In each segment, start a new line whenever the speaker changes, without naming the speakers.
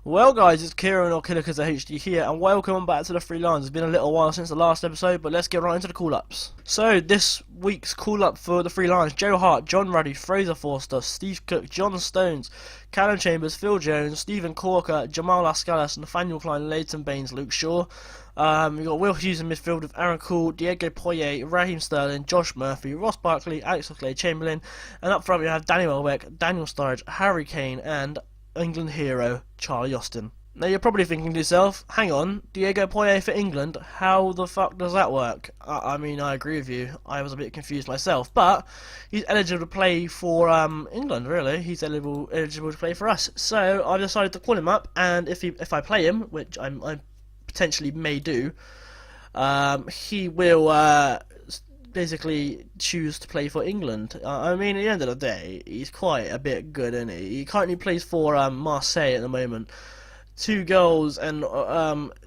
Well guys, it's Kieran or Killikers HD here, and welcome back to the Free Lines. It's been a little while since the last episode, but let's get right into the call-ups. So, this week's call-up for the Free Lines: Joe Hart, John Ruddy, Fraser Forster, Steve Cook, John Stones, Callum Chambers, Phil Jones, Stephen Corker, Jamal Lascalas, Nathaniel Klein, Leighton Baines, Luke Shaw. We've got Will Hughes in midfield with Aaron Cool, Diego Poyet, Raheem Sterling, Josh Murphy, Ross Barkley, Alex Oxlade-Chamberlain, and up front we have Danny Welbeck, Daniel Sturridge, Harry Kane, and England hero Charlie Austin. Now you're probably thinking to yourself, hang on, Diego Poyet for England, how the fuck does that work? I mean, I agree with you, I was a bit confused myself, but he's eligible to play for England, really. He's eligible to play for us. So I decided to call him up, and if I play him, which I potentially may do, he will basically choose to play for England. I mean, at the end of the day, he's quite a bit good, isn't he? He currently plays for Marseille at the moment. 2 goals and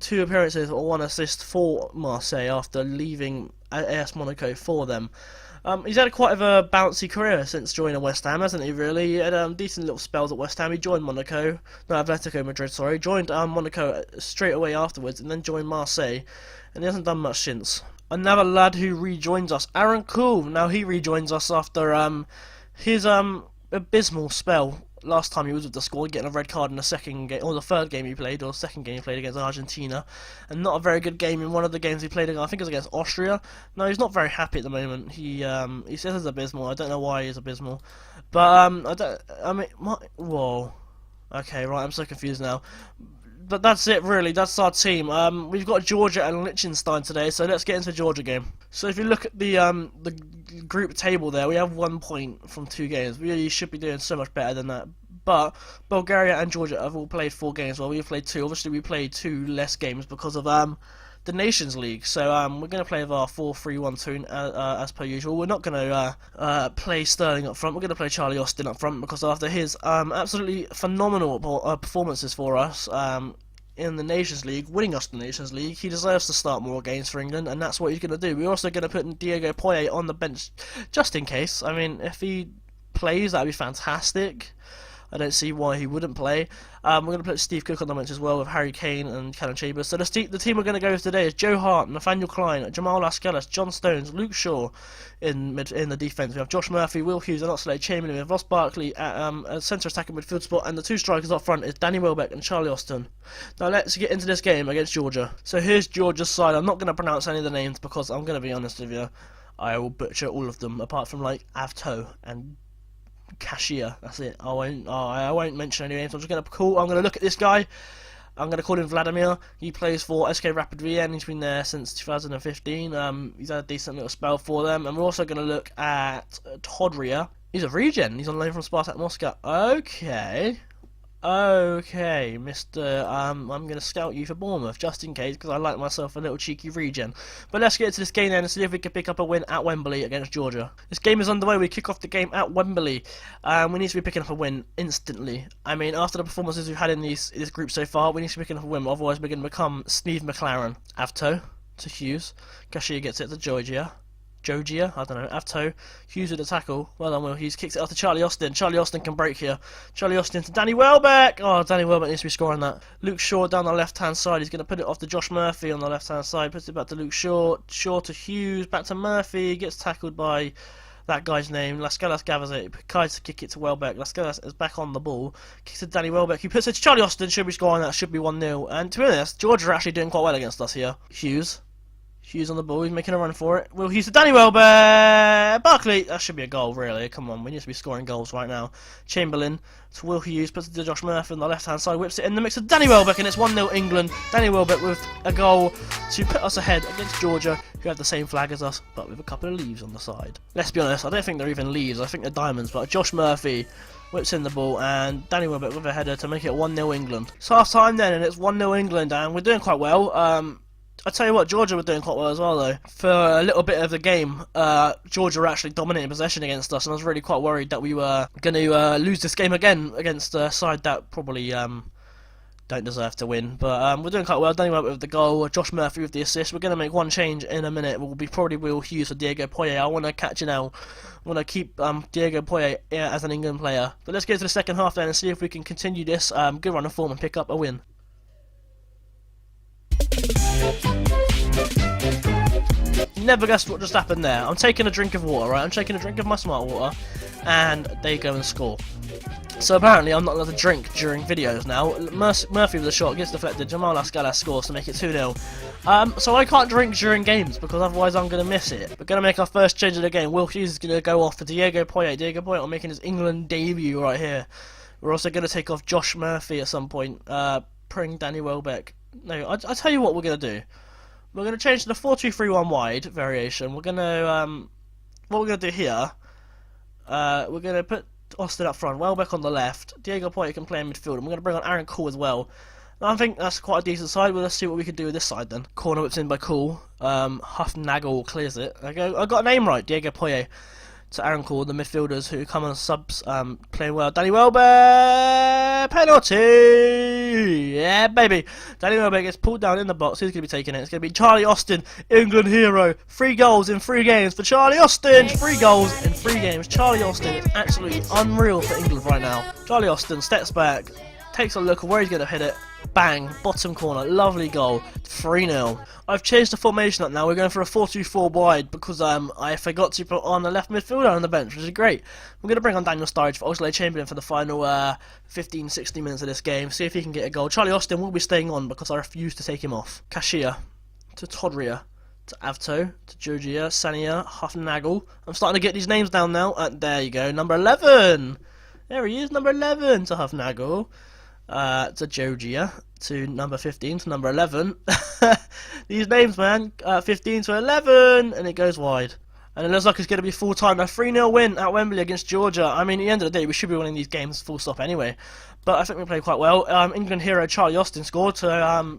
2 appearances or 1 assist for Marseille after leaving AS Monaco for them. He's had quite a bouncy career since joining West Ham, hasn't he, really? He had decent little spells at West Ham. He joined Atletico Madrid, sorry. Joined Monaco straight away afterwards, and then joined Marseille, and he hasn't done much since. Another lad who rejoins us, Aaron Cool. Now he rejoins us after his abysmal spell last time he was with the squad, getting a red card in the second game, or the third game he played, or second game he played against Argentina, and not a very good game in one of the games he played against, I think it was against Austria. No, he's not very happy at the moment. He says it's abysmal. I don't know why he's abysmal, but whoa. Okay, right, I'm so confused now. But that's it, really. That's our team. We've got Georgia and Liechtenstein today, so let's get into the Georgia game. So if you look at the group table there, we have 1 point from 2 games. We really should be doing so much better than that. But Bulgaria and Georgia have all played 4 games, while we've played 2. Obviously, we played 2 less games because of the Nations League. So we're going to play with our 4-3-1-2 as per usual. We're not going to play Sterling up front. We're going to play Charlie Austin up front because after his absolutely phenomenal performances for us in the Nations League, winning us the Nations League, he deserves to start more games for England, and that's what he's going to do. We're also going to put Diego Poyet on the bench just in case. I mean, if he plays, that'd be fantastic. I don't see why he wouldn't play. We're going to put Steve Cook on the bench as well with Harry Kane and Callum Chambers. So the team we're going to go with today is Joe Hart, Nathaniel Klein, Jamal Lascalas, John Stones, Luke Shaw in the defence. We have Josh Murphy, Will Hughes, and Oxlade-Chamberlain. We have Ross Barkley at centre attacking midfield spot, and the 2 strikers up front is Danny Welbeck and Charlie Austin. Now let's get into this game against Georgia. So here's Georgia's side. I'm not going to pronounce any of the names because I'm going to be honest with you, I will butcher all of them apart from like Avto and Cashier. That's it. I won't mention any names. I'm going to look at this guy. I'm going to call him Vladimir. He plays for SK Rapid Vienna. He's been there since 2015. He's had a decent little spell for them. And we're also going to look at Todria. He's a regen. He's on loan from Spartak Moscow. Okay, Mr. I'm going to scout you for Bournemouth, just in case, because I like myself a little cheeky regen. But let's get into this game then and see if we can pick up a win at Wembley against Georgia. This game is underway. We kick off the game at Wembley. We need to be picking up a win instantly. I mean, after the performances we've had in this group so far, we need to be picking up a win, otherwise we're going to become Steve McLaren. Avto to Hughes. Cashier gets it to Georgia, I don't know, Avto, Hughes with the tackle, well done Will Hughes, kicks it off to Charlie Austin. Charlie Austin can break here. Charlie Austin to Danny Welbeck. Oh, Danny Welbeck needs to be scoring that. Luke Shaw down the left hand side, he's going to put it off to Josh Murphy on the left hand side, puts it back to Luke Shaw, Shaw to Hughes, back to Murphy, gets tackled by that guy's name, Lascalas gathers it, tries to kick it to Welbeck. Lascalas is back on the ball, kicks to Danny Welbeck, who puts it to Charlie Austin, should be scoring that, should be 1-0, and to be honest, Georgia are actually doing quite well against us here. Hughes on the ball, he's making a run for it. Will Hughes to Danny Welbeck! Barkley! That should be a goal, really. Come on, we need to be scoring goals right now. Chamberlain to Will Hughes, puts it to Josh Murphy on the left-hand side, whips it in the mix of Danny Welbeck, and it's 1-0 England. Danny Welbeck with a goal to put us ahead against Georgia, who have the same flag as us, but with a couple of leaves on the side. Let's be honest, I don't think they're even leaves, I think they're diamonds, but Josh Murphy whips in the ball, and Danny Welbeck with a header to make it 1-0 England. It's half-time then, and it's 1-0 England, and we're doing quite well. I tell you what, Georgia were doing quite well as well, though. For a little bit of the game, Georgia were actually dominating possession against us, and I was really quite worried that we were going to lose this game again against a side that probably don't deserve to win. But we're doing quite well. Danny Welbeck with the goal, Josh Murphy with the assist. We're going to make one change in a minute. We'll be probably Will Hughes for Diego Poyet. I want to catch it now. I want to keep Diego Poyet as an England player. But let's get to the second half then and see if we can continue this good run of form and pick up a win. Never guessed what just happened there. I'm taking a drink of water, right? I'm taking a drink of my smart water, and they go and score. So apparently I'm not allowed to drink during videos now. Murphy with the shot gets deflected. Jamal Ascala scores to make it 2-0. So I can't drink during games because otherwise I'm going to miss it. We're going to make our first change of the game. Will Hughes is going to go off for Diego Poyet. Diego Poyet making his England debut right here. We're also going to take off Josh Murphy at some point. Bring Danny Welbeck. No, I'll tell you what we're going to do. We're going to change to the 4-2-3-1 wide variation. We're going to, what we're going to do here, we're going to put Austin up front, Welbeck on the left, Diego Poyet can play in midfield, and we're going to bring on Aaron Cole as well. And I think that's quite a decent side. Well, let's see what we can do with this side then. Corner whips in by Cole, Huffnagel clears it. I got a name right, Diego Poyet to Aaron Cole, the midfielders who come on subs, playing well. Danny Welbeck, penalty! Yeah, baby. Danny Welbeck gets pulled down in the box. Who's going to be taking it? It's going to be Charlie Austin, England hero. 3 goals in 3 games for Charlie Austin. 3 goals in 3 games. Charlie Austin is absolutely unreal for England right now. Charlie Austin steps back, takes a look at where he's going to hit it. Bang, bottom corner, lovely goal, 3-0. I've changed the formation up now. We're going for a 4-2-4 wide because I forgot to put on the left midfielder on the bench, which is great. We're going to bring on Daniel Sturridge for Oxlade-Chamberlain for the final 15-60 minutes of this game, see if he can get a goal. Charlie Austin will be staying on because I refuse to take him off. Cashier to Todria to Avto to Georgia, Sania, Huffnagel. I'm starting to get these names down now. There you go, number 11. There he is, number 11 to Huffnagel. To Georgia, to number 15, to number 11. These names, man, 15 to 11, and it goes wide. And it looks like it's going to be full time. A 3-0 win at Wembley against Georgia. I mean, at the end of the day, we should be winning these games full stop anyway. But I think we played quite well. England hero Charlie Austin scored, so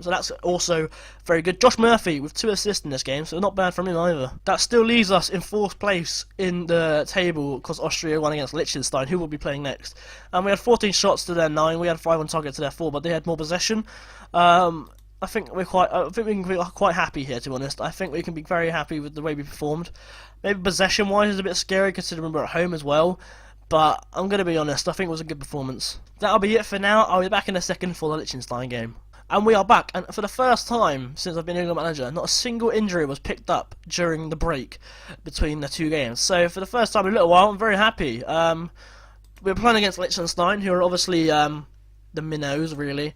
that's also very good. Josh Murphy with 2 assists in this game, so not bad from him either. That still leaves us in 4th place in the table because Austria won against Liechtenstein, who will be playing next. And we had 14 shots to their 9. We had 5 on target to their 4, but they had more possession. I think we can be quite happy here, to be honest. I think we can be very happy with the way we performed. Maybe possession-wise is a bit scary considering we're at home as well. But I'm going to be honest, I think it was a good performance. That'll be it for now. I'll be back in a second for the Liechtenstein game. And we are back, and for the first time since I've been England manager, not a single injury was picked up during the break between the 2 games. So for the first time in a little while, I'm very happy. We're playing against Liechtenstein, who are obviously the minnows, really.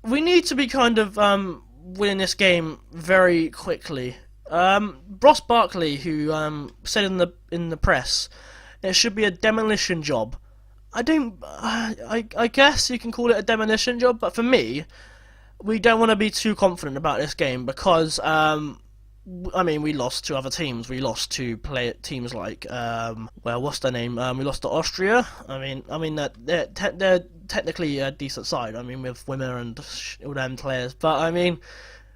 We need to be kind of winning this game very quickly. Ross Barkley, who said in the press, it should be a demolition job. I guess you can call it a demolition job, but for me, we don't want to be too confident about this game because I mean, we lost to other teams. We lost to teams like well, what's their name? We lost to Austria. I mean they're technically a decent side. I mean, with Wimmer and all them players, but I mean,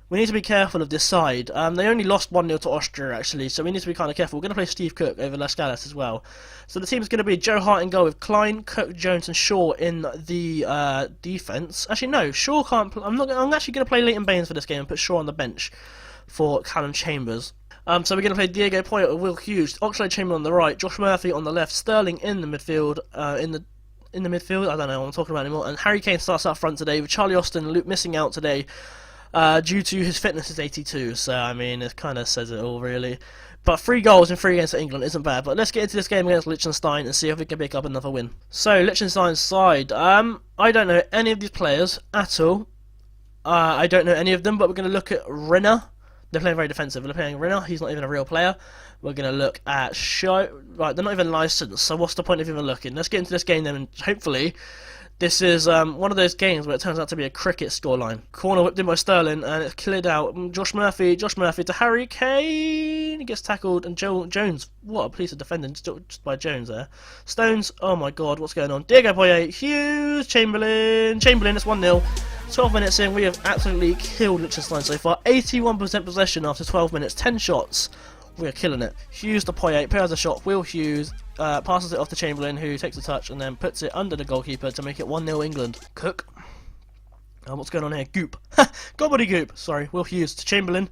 we need to be careful of this side. They only lost 1-0 to Austria, actually, so we need to be kind of careful. We're going to play Steve Cook over Lascalas as well. So the team's going to be Joe Hart in goal with Klein, Cook, Jones and Shaw in the defence. Actually, no, Shaw can't play. I'm actually going to play Leighton Baines for this game and put Shaw on the bench for Callum Chambers. So we're going to play Diego Poyet with Will Hughes, Oxlade-Chamberlain on the right, Josh Murphy on the left, Sterling in the midfield, in the midfield, I don't know what I'm talking about anymore, and Harry Kane starts up front today with Charlie Austin and Luke missing out today. Due to his fitness is 82, so I mean it kind of says it all really. But 3 goals in 3 games for England isn't bad. But let's get into this game against Liechtenstein and see if we can pick up another win. So Liechtenstein's side, I don't know any of these players at all. I don't know any of them, but we're going to look at Renner. They're playing very defensive. They're playing Renner. He's not even a real player. We're going to look at Right, they're not even licensed, so what's the point of even looking? Let's get into this game then, and hopefully this is one of those games where it turns out to be a cricket scoreline. Corner whipped in by Sterling, and it's cleared out. Josh Murphy to Harry Kane. He gets tackled, and Jones. What a piece of defending just by Jones there. Stones. Oh my God, what's going on? Diego Poyet, Hughes, Chamberlain. It's 1-0. 12 minutes in, we have absolutely killed Liechtenstein so far. 81% possession after 12 minutes, 10 shots. We are killing it. Hughes to Poyet, pairs a shot. Will Hughes passes it off to Chamberlain, who takes a touch and then puts it under the goalkeeper to make it 1-0 England. Cook What's going on here? Goop. Gobbledygook. Sorry, Will Hughes to Chamberlain.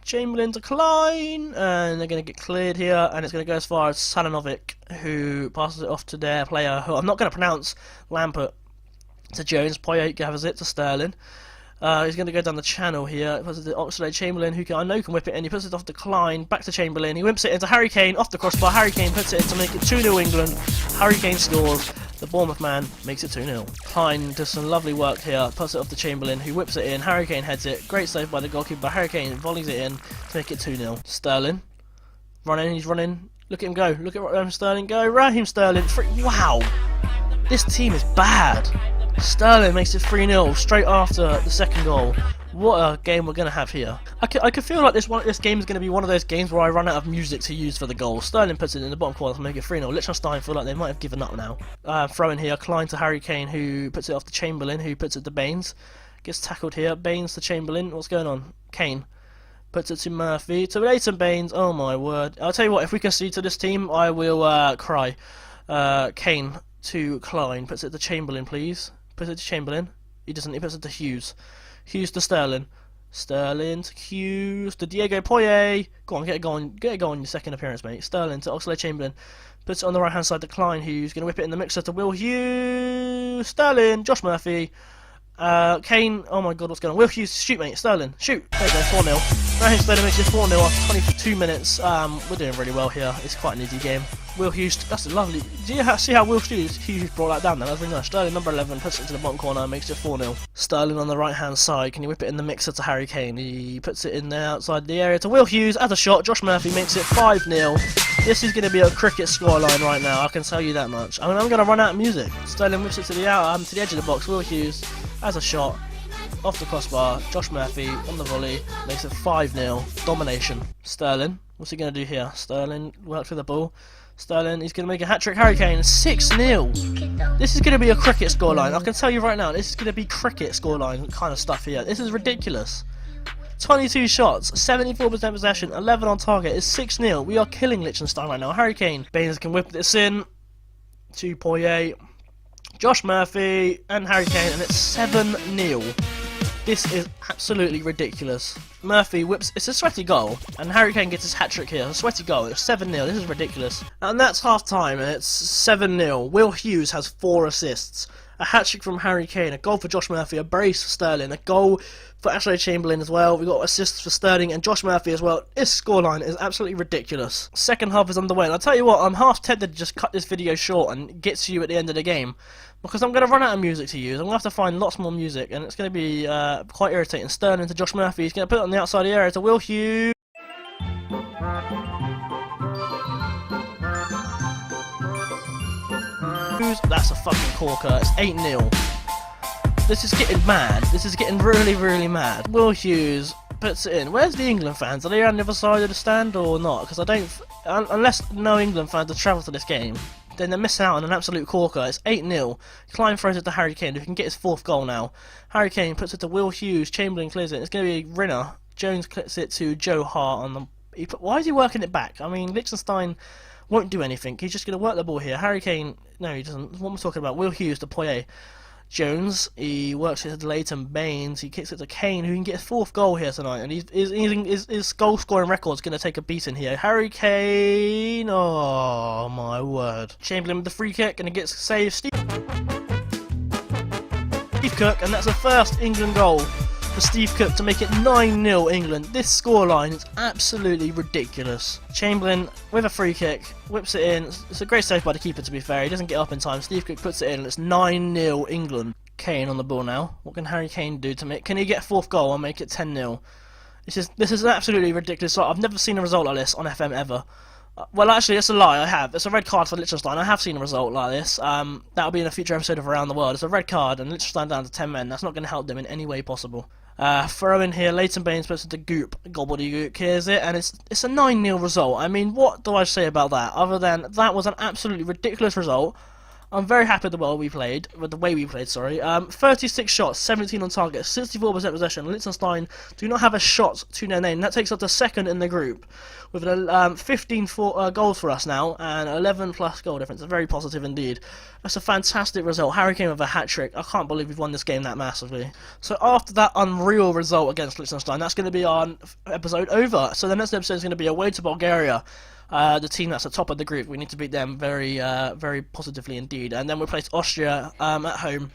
Chamberlain to Klein, and they're going to get cleared here, and it's going to go as far as Salanovic, who passes it off to their player, who I'm not going to pronounce, Lampert, to Jones. Poyet gathers it to Sterling. He's going to go down the channel here. Puts it to Oxlade-Chamberlain, who I know can whip it in. He puts it off to Klein, back to Chamberlain. He whips it into Harry Kane, off the crossbar. Harry Kane puts it in to make it 2-0 England. Harry Kane scores. The Bournemouth man makes it 2-0. Klein does some lovely work here. Puts it off to Chamberlain, who whips it in. Harry Kane heads it. Great save by the goalkeeper. Harry Kane volleys it in to make it 2-0. Sterling. Running, he's running. Look at him go. Look at Raheem Sterling go. Raheem Sterling. Wow. This team is bad. Sterling makes it 3-0 straight after the second goal. What a game we're going to have here. I can feel like this game is going to be one of those games where I run out of music to use for the goal. Sterling puts it in the bottom corner to make it 3-0. Liechtenstein feel like they might have given up now. Throw in here, Klein to Harry Kane, who puts it off to Chamberlain, who puts it to Baines. Gets tackled here. Baines to Chamberlain. What's going on? Kane puts it to Murphy. To Leighton Baines. Oh my word. I'll tell you what, if we concede to this team, I will cry. Kane to Klein. Puts it to Chamberlain, please. Puts it to Chamberlain. He doesn't. He puts it to Hughes. Hughes to Sterling. Sterling to Hughes to Diego Poyet. Go on, get it going. Get it going. Your second appearance, mate. Sterling to Oxlade-Chamberlain. Puts it on the right hand side to Klein, who's going to whip it in the mixer to Will Hughes. Sterling. Josh Murphy. Kane. Oh my God, what's going on? Will Hughes, shoot, mate. Sterling, shoot. There you go. 4-0. Raheem Sterling makes it 4-0 after 22 minutes. We're doing really well here. It's quite an easy game. Will Hughes, that's a lovely. Do you see how Will Hughes brought that down there? That's really nice. Sterling, number 11, puts it into the bottom corner and makes it 4-0. Sterling on the right hand side. Can you whip it in the mixer to Harry Kane? He puts it in there outside the area to Will Hughes. As a shot, Josh Murphy makes it 5-0. This is going to be a cricket scoreline right now. I can tell you that much. I mean, I'm going to run out of music. Sterling whips it to the to the edge of the box. Will Hughes as a shot. Off the crossbar, Josh Murphy on the volley, makes it 5-0, domination. Sterling, what's he going to do here? Sterling works with the ball. Sterling, he's going to make a hat-trick. Harry Kane, 6-0. This is going to be a cricket scoreline. I can tell you right now, this is going to be cricket scoreline kind of stuff here. This is ridiculous. 22 shots, 74% possession, 11 on target. It's 6-0. We are killing Liechtenstein right now. Harry Kane, Baines can whip this in to Poyet. Josh Murphy and Harry Kane, and it's 7-0. This is absolutely ridiculous. Murphy whips, it's a sweaty goal, and Harry Kane gets his hat-trick here. A sweaty goal, it's 7-0, this is ridiculous. And that's half-time, and it's 7-0. Will Hughes has 4 assists. A hat-trick from Harry Kane, a goal for Josh Murphy, a brace for Sterling, a goal for Oxlade-Chamberlain as well. We've got assists for Sterling and Josh Murphy as well. This scoreline is absolutely ridiculous. Second half is underway, and I'll tell you what, I'm half tempted to just cut this video short and get to you at the end of the game, because I'm going to run out of music to use. I'm going to have to find lots more music, and it's going to be quite irritating. Sterling to Josh Murphy, he's going to put it on the outside of the area to Will Hughes. That's a fucking corker. It's 8-0. This is getting mad. This is getting really, really mad. Will Hughes puts it in. Where's the England fans? Are they on the other side of the stand or not? Because I don't... Unless no England fans have travelled to this game, then they're missing out on an absolute corker. It's 8-0. Klein throws it to Harry Kane, who can get his 4th goal now. Harry Kane puts it to Will Hughes. Chamberlain clears it. It's going to be Rinner. Jones clips it to Joe Hart on the... Why is he working it back? I mean, Liechtenstein won't do anything. He's just going to work the ball here. Harry Kane... No, he doesn't. What am I talking about? Will Hughes to Poyet. Jones, he works it to Leighton Baines, he kicks it to Kane, who can get his 4th goal here tonight, and his goal scoring record's going to take a beating here. Harry Kane, oh my word. Chamberlain with the free kick, and he gets saved. Steve Cook, and that's the first England goal for Steve Cook to make it 9-0 England. This scoreline is absolutely ridiculous. Chamberlain with a free kick, whips it in. It's a great save by the keeper, to be fair. He doesn't get up in time. Steve Cook puts it in, and it's 9-0 England. Kane on the ball now. What can Harry Kane do to make... Can he get a 4th goal and make it 10-0? This is an absolutely ridiculous. I've never seen a result like this on FM ever. Well, actually, it's a lie. I have. It's a red card for Liechtenstein. I have seen a result like this. That'll be in a future episode of Around the World. It's a red card, and Liechtenstein down to 10 men. That's not going to help them in any way possible. Throw in here, Leighton Baines puts it to Goop. Gobbledygook hears it, and it's a 9-0 result. I mean, what do I say about that? Other than that was an absolutely ridiculous result. I'm very happy with the way we played, sorry. 36 shots, 17 on target, 64% possession. Liechtenstein do not have a shot to their name. That takes us to second in the group, with 15 goals for us now, and 11 plus goal difference. Very positive indeed. That's a fantastic result. Harry Kane with a hat-trick. I can't believe we've won this game that massively. So after that unreal result against Liechtenstein, that's going to be our episode over. So the next episode is going to be away to Bulgaria. The team that's at the top of the group. We need to beat them very positively indeed. And then we play Austria at home.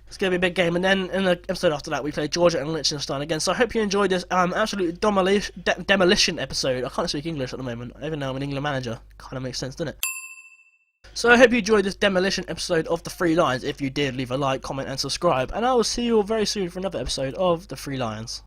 It's going to be a big game. And then in the episode after that, we play Georgia and Liechtenstien again. So I hope you enjoyed this absolute demolition episode. I can't speak English at the moment, even though I'm an England manager. Kind of makes sense, doesn't it? So I hope you enjoyed this demolition episode of The Three Lions. If you did, leave a like, comment and subscribe. And I will see you all very soon for another episode of The Three Lions.